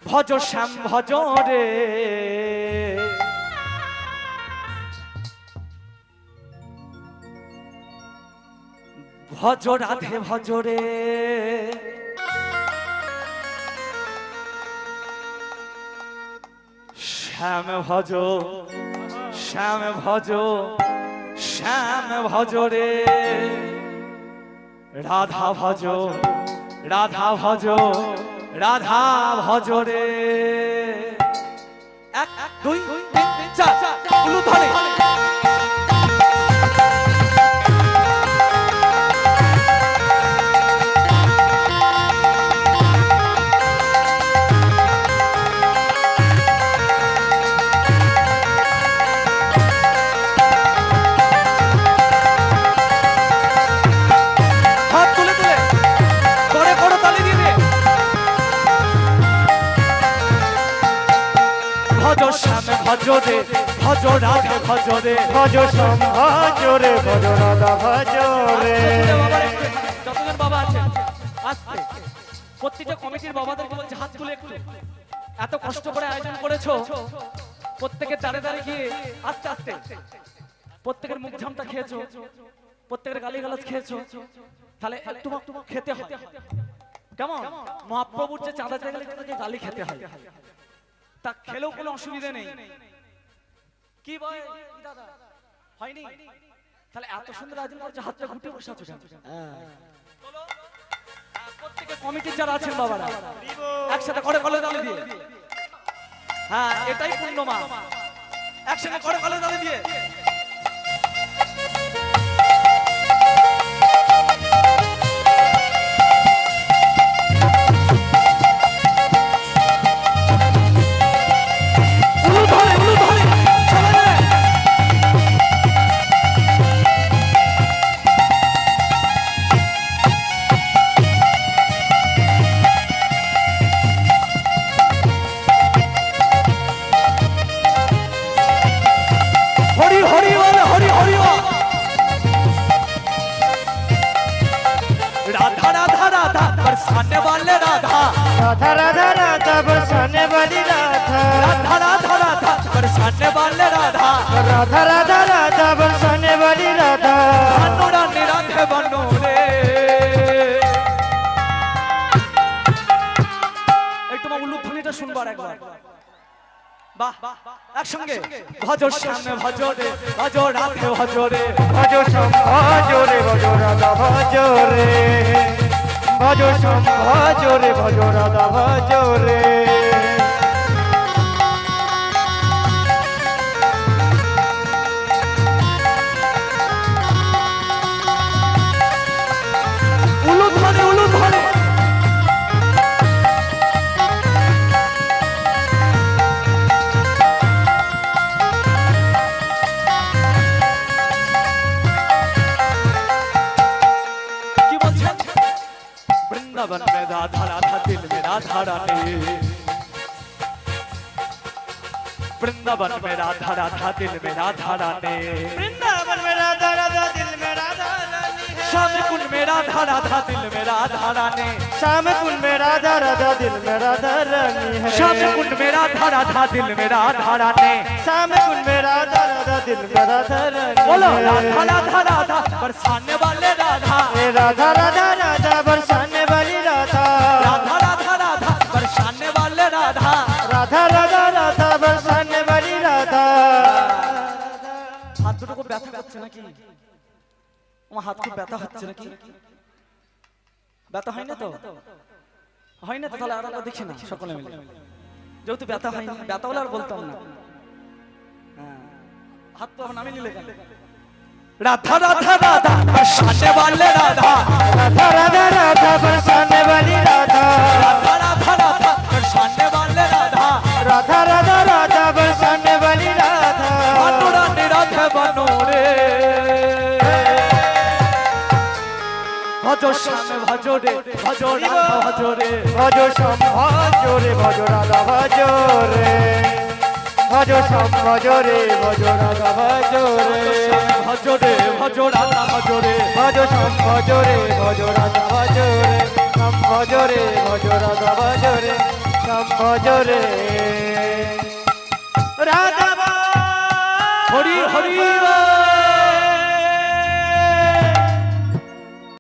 ভজ শ্যাম ভজ রে ভজ রাধে ভজ রে শ্যাম ভজ শ্যাম ভজ শ্যাম ভজ রে রাধা ভজ রাধা ভজ রাধা ভজ রে এক দুই তিন চার উলু ধরে ভজ রে ভজ রাধে ভজ রে ভজ শ্যাম ভজ রে ভজ রাধা ভজ রে। যতজন বাবা আছেন আস্তে প্রত্যেকটা কমিটির বাবাদেরকে বলছে হাত তুলে একটু এত কষ্ট করে আয়োজন করেছো প্রত্যেকের দাঁড়ে দাঁড়ে গিয়ে আস্তে আস্তে প্রত্যেকের মুখ ঝামটা খেয়েছো প্রত্যেকের গালিগালাজ খেয়েছো তাহলে একটু খেতে হয় কেমন মহাপ্রভুর যে চাঁদা চাইলে গালি খেতে হয় তা খেলেও কোনো অসুবিধা নেই কি বয় দাদা হয়নি তাহলে এত সুন্দর আয়োজন করছে হাতটা ঘুটে বসে আছো চলো প্রত্যেকে কমিটির যারা আছেন বাবারা একসাথে করে কলে তালে দিয়ে হ্যাঁ এটাই পূর্ণ মা একসাথে করে কলে তালে দিয়ে बरसाने वाले राधा राधा राधा राधा बरसाने वाली राधा राधा राधा राधा बरसाने वाले राधा राधा राधा राधा बरसाने वाली राधा अनुरा निराधे बनो रे একটু মা উলুধ্বনিটা শুনবার একবার বাহ একসঙ্গে ভজ শ্যাম ভজ রে ভজ রাধে ভজ রে ভজ শ্যাম ভজ রে ভজ রাধা ভজ রে ভজ শ্যাম ভজ রে ভজ রাধা ভজ রে উলুধ্বনি উলুধ্বনি वृंदावन में राधा राधा दिल में राधा रानी वृंदावन में राधा राधा दिल में राधा रानी वृंदावन में राधा राधा दिल में राधा रानी श्याम कुंड में राधा राधा दिल में राधा रानी श्याम कुंड में राधा राधा दिल में राधा रानी है श्याम कुंड में राधा राधा दिल में राधा रानी श्याम कुंड में राधा राधा दिल में राधा रानी बोलो राधा राधा राधा बरसाने वाले राधा राधा राधा राधा बरसाने वाली राधा राधा राधा राधा बरसाने वाले राधा राधा राधा राधा बरसाने वाली राधा हाथ দুটো ব্যথা করছে নাকি আমার হাত খুব ব্যথা হচ্ছে নাকি ব্যথা হয় না তো হয় না তো তাহলে আমরা দেখি না সকলে মিলে যেহেতু ব্যথা হয় না ব্যথা হলে আর বলতাম না হাত তো নামে নিলে কেন राधा राधा राधा बरसाने वाले राधा राधा राधा राधा बरसाने वाली राधा राधा राधा राधा बरसाने वाले राधा राधा राधा राधा बरसाने वाली राधा अनुरा निराधे बनो रे भज श्याम भज रे भज राधा भज रे भज श्याम भज रे भज राधा भज रे भज श्याम भज रे भज राधा भज रे भज रे भज राधा भज रे भज श्याम भज रे भज राधा भज रे श्याम भज रे भज राधा भज रे শ্যাম ভজরে রাধা হরি হরি বল।